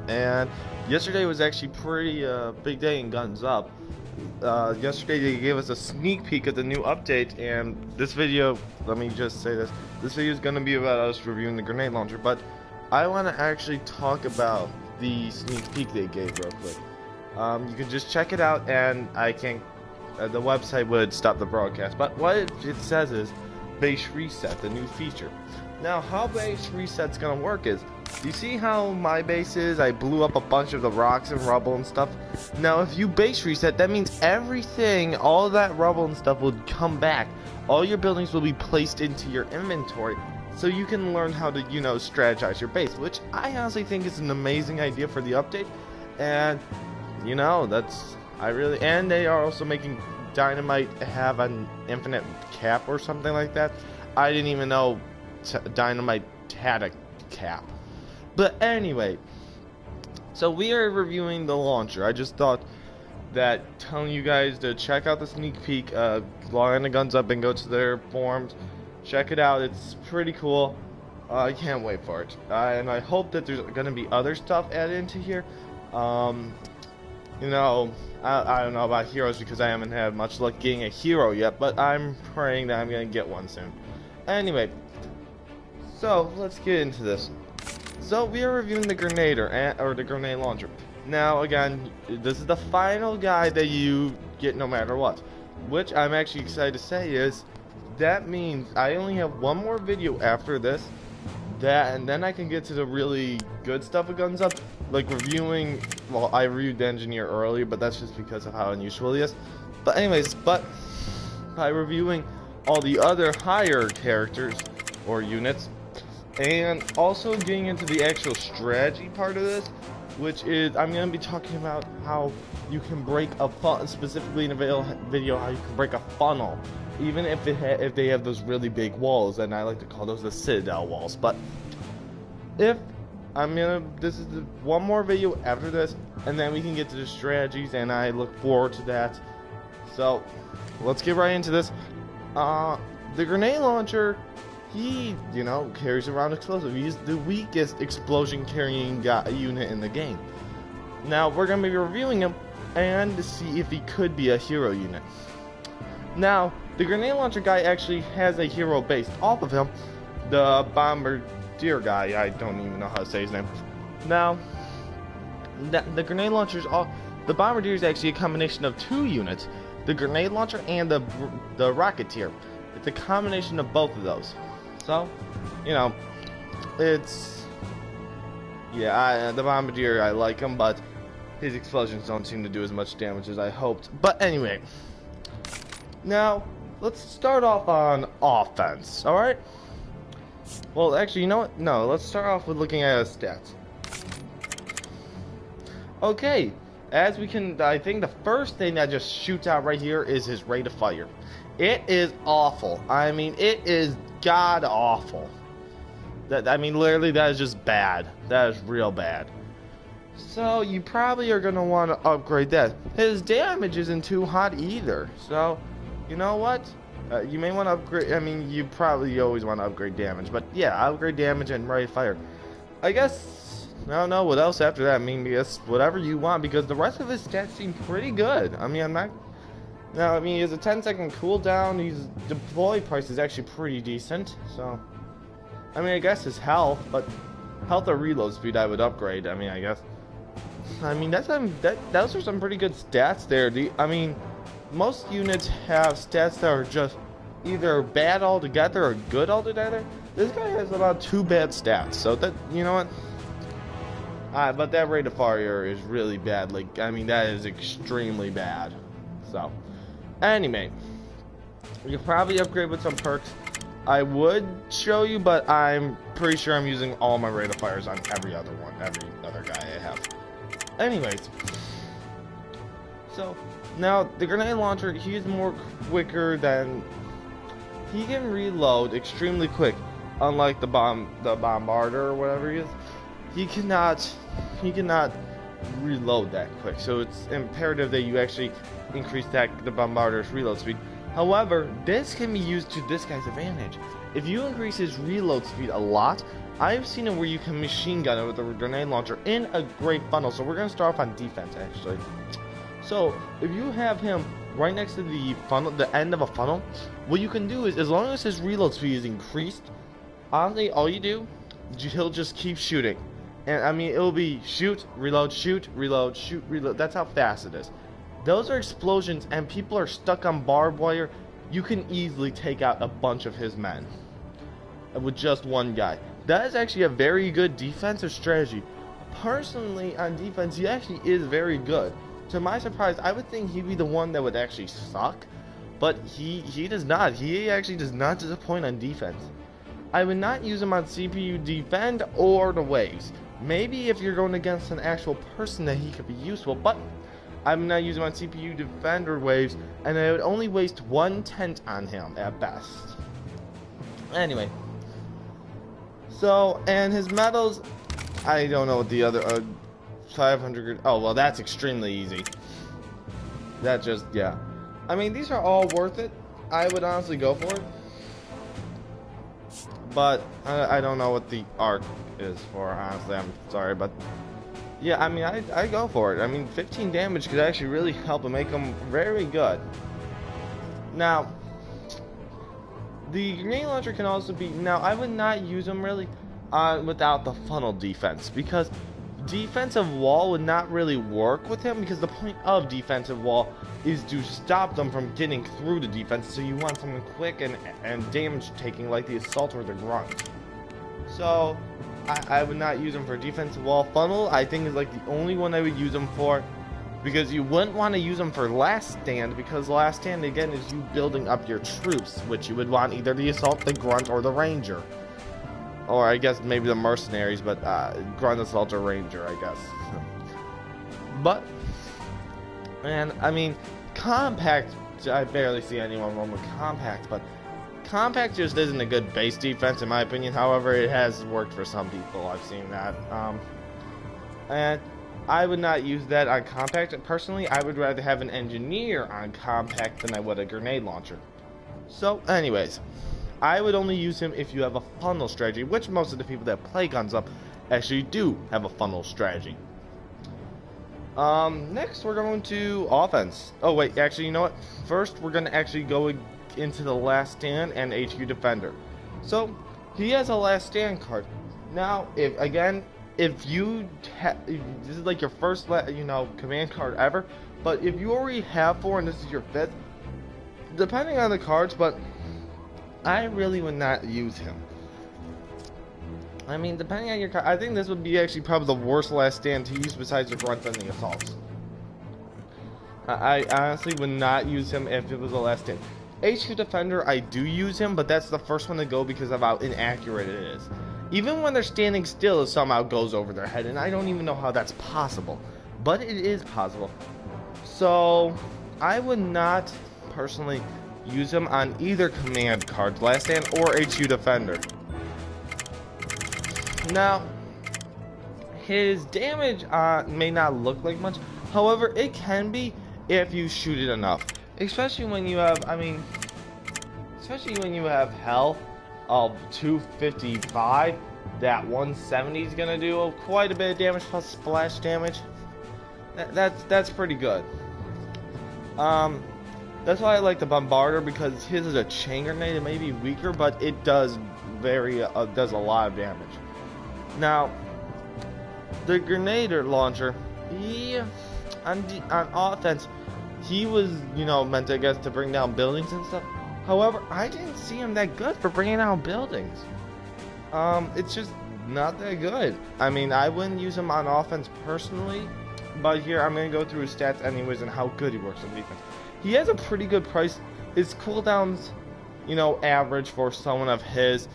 and yesterday was actually pretty big day in Guns Up. Yesterday they gave us a sneak peek of the new update, and this video, let me just say this video is going to be about us reviewing the grenade launcher, but I want to actually talk about the sneak peek they gave real quick. You can just check it out, and I can't, the website would stop the broadcast, but what it says is base reset, the new feature. Now, how base reset's gonna work is, you see how my base is? I blew up a bunch of the rocks and rubble and stuff. Now, if you base reset, that means everything, all that rubble and stuff will come back. All your buildings will be placed into your inventory, so you can learn how to, you know, strategize your base, which I honestly think is an amazing idea for the update. And, you know, and they are also making Dynamite have an infinite cap or something like that. I didn't even know Dynamite had a cap. But anyway, so we are reviewing the launcher. I just thought that telling you guys to check out the sneak peek, log on to Guns Up and go to their forums, check it out. It's pretty cool. I can't wait for it, and I hope that there's gonna be other stuff added into here. You know, I don't know about heroes because I haven't had much luck getting a hero yet, but I'm praying that I'm gonna get one soon. Anyway, so let's get into this. So we are reviewing the Grenader, or the grenade launcher. Now again, this is the final guy that you get no matter what, which I'm actually excited to say is, that means I only have one more video after this, and then I can get to the really good stuff of Guns Up, like reviewing, well, I reviewed the engineer earlier, but that's just because of how unusual he is. But anyways, by reviewing all the other higher characters or units, and also getting into the actual strategy part of this, which is, I'm going to be talking about how you can break a funnel, specifically in a video, how you can break a funnel, even if they have those really big walls, and I like to call those the Citadel walls. But this is one more video after this, and then we can get to the strategies, and I look forward to that. So let's get right into this. The grenade launcher, he, you know, carries around explosive. He's the weakest explosion carrying unit in the game. Now we're gonna be reviewing him and to see if he could be a hero unit. Now, the grenade launcher guy actually has a hero based off of him, the bombardier guy. I don't even know how to say his name. Now, the grenade launcher's the bombardier is actually a combination of two units, the grenade launcher and the rocketeer. It's a combination of both of those. So, you know, it's, yeah, the bombardier, I like him, but his explosions don't seem to do as much damage as I hoped. But anyway, now let's start off on offense. All right. Well, actually, you know what? No, let's start off with looking at his stats. Okay, as we can, I think the first thing that just shoots out right here is his rate of fire. It is awful. I mean, it is god awful. I mean, literally, that is just bad. That is real bad. So you probably are gonna want to upgrade that. His damage isn't too hot either. So, you know what? You may want to upgrade. I mean, you probably always want to upgrade damage, but yeah, upgrade damage and rate of fire. I guess I don't know what else after that. I mean, guess whatever you want, because the rest of his stats seem pretty good. I mean, Now, I mean, he has a 10-second cooldown. His deploy price is actually pretty decent. So, I mean, I guess his health, but health or reload speed I would upgrade. I mean, I guess. I mean, those are some pretty good stats there. I mean, most units have stats that are just either bad altogether or good altogether. This guy has about 2 bad stats. So that, you know what? But that rate of fire is really bad. Like, I mean, that is extremely bad. So, anyway, you can probably upgrade with some perks. I would show you, but I'm pretty sure I'm using all my rate of fires on every other guy I have. Anyways, so now the grenade launcher, he's more quicker than, he can reload extremely quick, unlike the bombardier or whatever he is. He cannot reload that quick, so it's imperative that you actually increase the bombardier's reload speed. However, this can be used to this guy's advantage. If you increase his reload speed a lot, I've seen it where you can machine gun it with a grenade launcher in a great funnel. So we're going to start off on defense, actually. So if you have him right next to the funnel, the end of a funnel, what you can do is, as long as his reload speed is increased, honestly, all you do, he'll just keep shooting. And I mean, it'll be shoot, reload, shoot, reload, shoot, reload. That's how fast it is. Those are explosions, and people are stuck on barbed wire. You can easily take out a bunch of his men with just one guy. That is actually a very good defensive strategy. Personally, on defense, he actually is very good. To my surprise, I would think he'd be the one that would actually suck, but he does not. He actually does not disappoint on defense. I would not use him on CPU defend or the waves. Maybe if you're going against an actual person that he could be useful, but I would not use him on CPU defend or waves, and I would only waste 1/10 on him at best. Anyway, so, and his medals, I don't know what the other 500. Oh well, that's extremely easy. That just, yeah. I mean, these are all worth it. I would honestly go for it. But I don't know what the arc is for, honestly. I'm sorry, but yeah, I mean, I go for it. I mean, 15 damage could actually really help and make him very good. Now, the grenade launcher can also be, now I would not use him really without the funnel defense, because defensive wall would not really work with him, because the point of defensive wall is to stop them from getting through the defense. So you want something quick and damage taking, like the assault or the grunt. So I would not use him for defensive wall. Funnel, I think, is like the only one I would use him for, because you wouldn't want to use him for last stand, because last stand again is you building up your troops, which you would want either the assault, the grunt, or the ranger. Or I guess maybe the mercenaries, but grunt, assault, or ranger, I guess. But, and I mean, compact, I barely see anyone wrong with compact, but compact just isn't a good base defense in my opinion. However, it has worked for some people. I've seen that. And I would not use that on compact. Personally, I would rather have an engineer on compact than I would a grenade launcher. So, anyways, I would only use him if you have a funnel strategy, which most of the people that play Guns Up actually do have a funnel strategy. Next we're going to offense. Oh wait, actually, you know what? First, we're going to actually go into the last stand and HQ defender. So, he has a last stand card. Now, if you this is like your first, command card ever, but if you already have 4 and this is your 5th, depending on the cards, but I really would not use him. I mean, depending on your card, I think this would be actually probably the worst last stand to use besides the grunt and the assaults. I honestly would not use him if it was the last stand. HQ defender, I do use him, but that's the first one to go because of how inaccurate it is. Even when they're standing still, it somehow goes over their head, and I don't even know how that's possible. But it is possible. So, I would not personally use him on either command card, last stand or HQ defender. Now, his damage may not look like much. However, it can be if you shoot it enough. Especially when you have, health of 255, that 170 is gonna do quite a bit of damage plus splash damage. That's pretty good. That's why I like the Bombarder, because his is a chain grenade. It may be weaker, but it does does a lot of damage. Now, the grenade launcher, on offense, he was, meant, I guess, to bring down buildings and stuff. However, I didn't see him that good for bringing down buildings. It's just not that good. I mean, I wouldn't use him on offense personally, but here I'm going to go through his stats anyways and how good he works on defense. He has a pretty good price. His cooldowns, average for someone of his.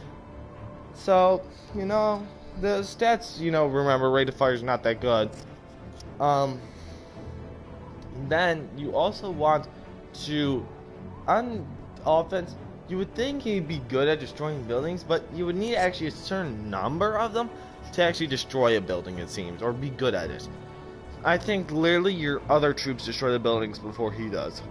So, the stats, remember, rate of fire is not that good. Then you also want to, on offense, you would think he'd be good at destroying buildings, but you would need actually a certain number of them to actually destroy a building, it seems, or be good at it. I think literally your other troops destroy the buildings before he does.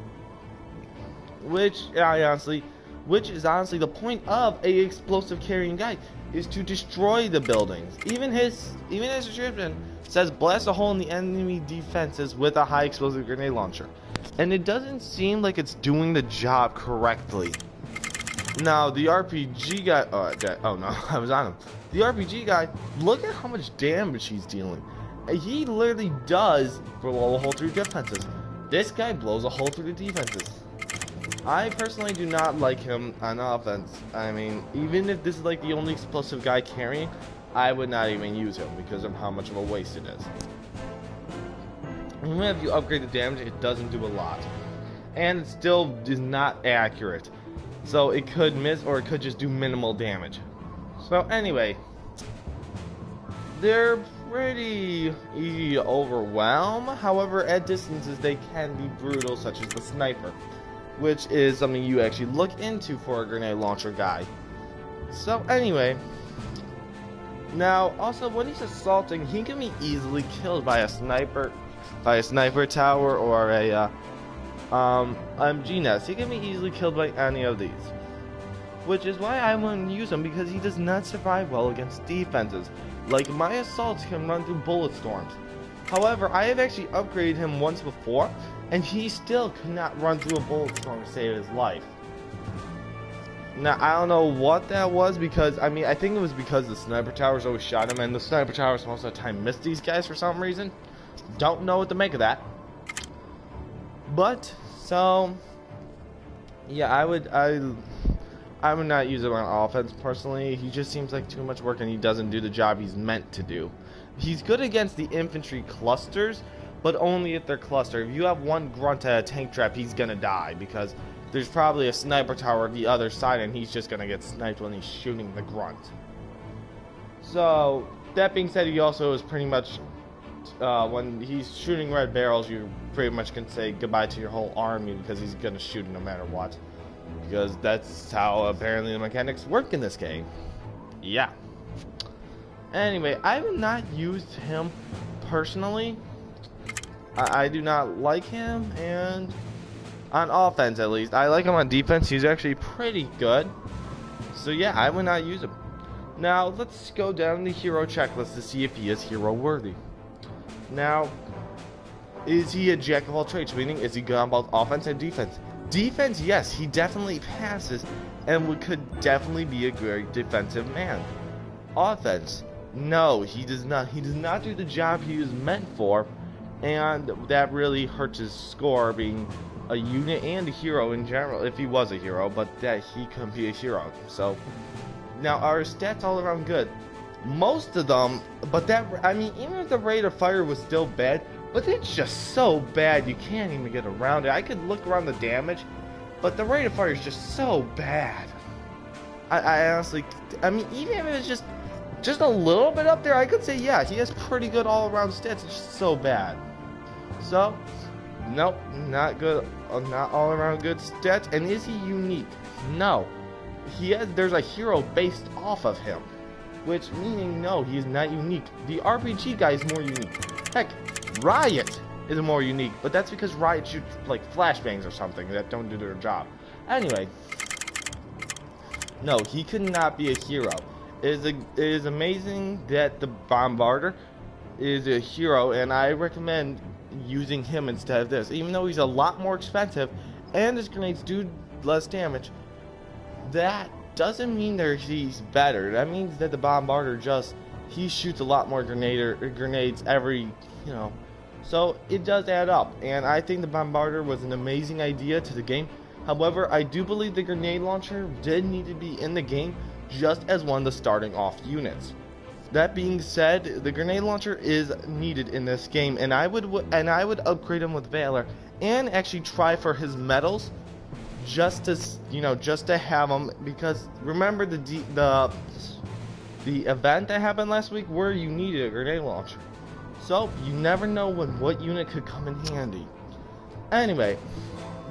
Which I honestly which is honestly the point of a explosive carrying guy, is to destroy the buildings. Even his description says blast a hole in the enemy defenses with a high explosive grenade launcher, and it doesn't seem like it's doing the job correctly. Now the RPG guy, oh no, I was on him. The RPG guy, look at how much damage he's dealing. He literally does blow a hole through defenses. This guy blows a hole through the defenses. I personally do not like him on offense. I mean, even if this is like the only explosive guy carrying, I would not even use him because of how much of a waste it is. Even if you upgrade the damage, it doesn't do a lot. And it still is not accurate. So it could miss, or it could just do minimal damage. So anyway, they're pretty easy to overwhelm. However, at distances they can be brutal, such as the sniper, which is something you actually look into for a grenade launcher guy. So anyway, now also when he's assaulting, he can be easily killed by a sniper tower or a MG nest. He can be easily killed by any of these, which is why I wouldn't use him, because he does not survive well against defenses. Like, my assaults can run through bullet storms. However, I have actually upgraded him once before, and he still could not run through a bullet storm to save his life. Now, I don't know what that was, because, I mean, I think it was because the sniper towers always shot him, and the sniper towers most of the time missed these guys for some reason. Don't know what to make of that. But, so, yeah, I would not use him on offense personally. He just seems like too much work, and he doesn't do the job he's meant to do. He's good against the infantry clusters, but only if they're clustered. If you have one grunt at a tank trap, he's gonna die, because there's probably a sniper tower at the other side, and he's just gonna get sniped when he's shooting the grunt. So, that being said, he also is pretty much, when he's shooting red barrels, you pretty much can say goodbye to your whole army, because he's gonna shoot no matter what. Because that's how apparently the mechanics work in this game. Yeah. Anyway, I have not used him personally. I do not like him, and on offense at least. I like him on defense. He's actually pretty good. So yeah, I would not use him. Now, let's go down the hero checklist to see if he is hero worthy. Now, is he a jack of all trades? Meaning, is he good on both offense and defense? Defense, yes, he definitely passes and could definitely be a great defensive man. Offense, no, he does not. He does not do the job he was meant for, and that really hurts his score being a unit and a hero in general, if he was a hero, but that he couldn't be a hero. So, now are his stats all around good? Most of them, but that, I mean, even if the rate of fire was still bad, but it's just so bad you can't even get around it. I could look around the damage, but the rate of fire is just so bad. I honestly, I mean, even if it was just a little bit up there, I could say, yeah, he has pretty good all-around stats. It's just so bad. So, nope, not good, not all-around good stats. And is he unique? No. There's a hero based off of him, which meaning no, he is not unique. The RPG guy is more unique. Heck, Riot is more unique, but that's because Riot shoots like flashbangs or something that don't do their job. Anyway, no, he could not be a hero. It is amazing that the Bombarder is a hero, and I recommend using him instead of this. Even though he's a lot more expensive and his grenades do less damage, that doesn't mean that he's better. That means that the Bombarder he shoots a lot more grenades every, so it does add up. And I think the Bombarder was an amazing idea to the game. However, I do believe the grenade launcher did need to be in the game just as one of the starting off units. That being said, the grenade launcher is needed in this game, and I would upgrade him with Valor and actually try for his medals just to have him, because remember the event that happened last week where you needed a grenade launcher. So you never know what unit could come in handy. Anyway,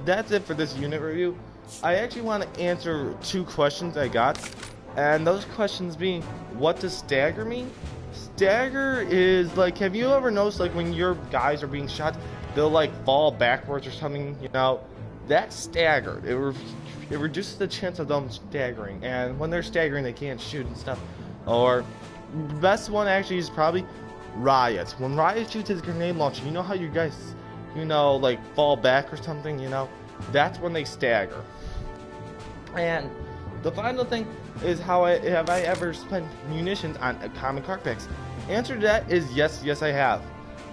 that's it for this unit review. I actually want to answer 2 questions I got, and those questions being, what does stagger mean? Stagger is like, have you ever noticed like when your guys are being shot, they'll like fall backwards or something, that's staggered. It reduces the chance of them staggering, and when they're staggering, they can't shoot and stuff. Or the best one actually is probably Riot. When Riot shoots his grenade launcher, you know how you guys, like fall back or something, that's when they stagger. And the final thing is have I ever spent munitions on common card packs? Answer to that is yes, I have.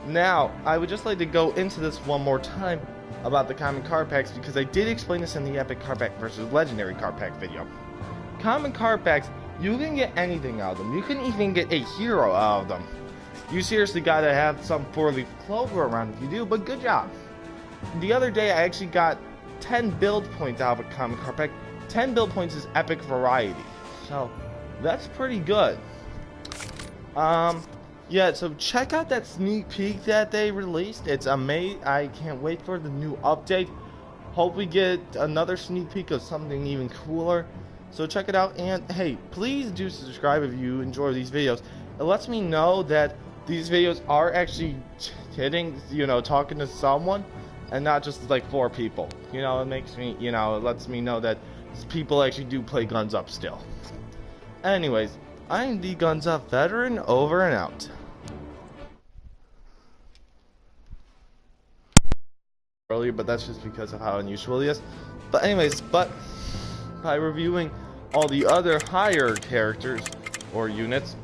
Now, I would just like to go into this one more time about the common card packs, because I did explain this in the epic card pack versus legendary card pack video. Common card packs, you can get anything out of them. You can even get a hero out of them. You seriously gotta have some 4-leaf clover around if you do, but good job. The other day I actually got 10 build points out of a common card pack. 10 build points is epic variety, so that's pretty good. Yeah, so check out that sneak peek that they released. It's amazing. I can't wait for the new update. Hope we get another sneak peek of something even cooler. So check it out, and hey, please do subscribe if you enjoy these videos. It lets me know that these videos are actually hitting, talking to someone, and not just like 4 people. It makes me, it lets me know that people actually do play Guns Up still. Anyways, I'm the Guns Up veteran, over and out. Earlier, but that's just because of how unusual he is. But anyways, by reviewing all the other higher characters or units,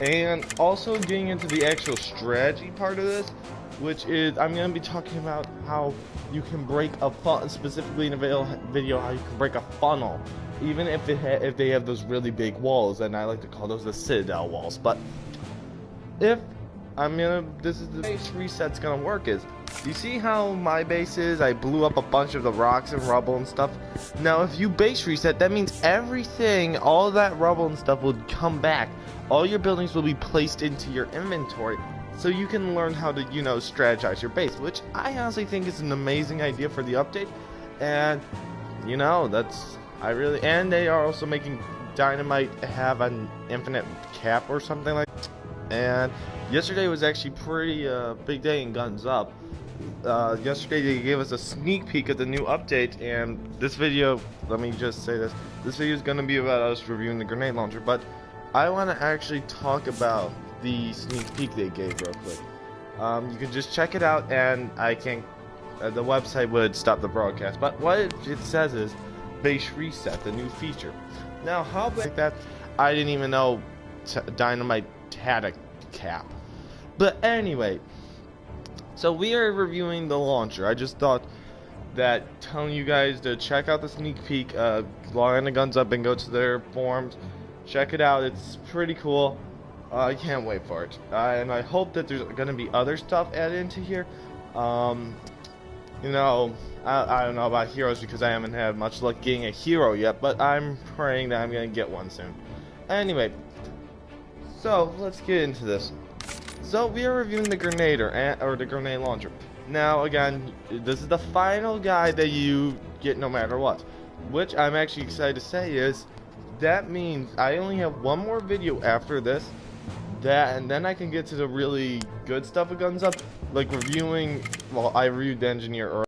and also getting into the actual strategy part of this, which is I'm going to be talking about how you can break a funnel, specifically in a video how you can break a funnel, even if they have those really big walls, and I like to call those the Citadel walls. But this is the base reset's gonna work is, you see how my base is? I blew up a bunch of the rocks and rubble and stuff. Now if you base reset, that means everything, all that rubble and stuff will come back. All your buildings will be placed into your inventory, so you can learn how to, strategize your base, which I honestly think is an amazing idea for the update. And, and they are also making Dynamite have an infinite cap or something like that. And yesterday was actually pretty big day in Guns Up. Yesterday they gave us a sneak peek of the new update, and this video, let me just say this video is going to be about us reviewing the grenade launcher, but I want to actually talk about the sneak peek they gave real quick. You can just check it out, and I can't, the website would stop the broadcast, but what it says is base reset, the new feature. Now how big that, I didn't even know Dynamite had a cap. But anyway, so we are reviewing the launcher. I just thought that telling you guys to check out the sneak peek, log on to Guns Up and go to their forums, check it out. It's pretty cool. I can't wait for it, and I hope that there's gonna be other stuff added into here. I don't know about heroes because I haven't had much luck getting a hero yet, but I'm praying that I'm gonna get one soon. Anyway, so let's get into this. So we are reviewing the Grenader, or the grenade launcher. Now again, this is the final guy that you get no matter what, which I'm actually excited to say is, that means I only have one more video after this, and then I can get to the really good stuff of Guns Up, like reviewing, well, I reviewed the Engineer earlier.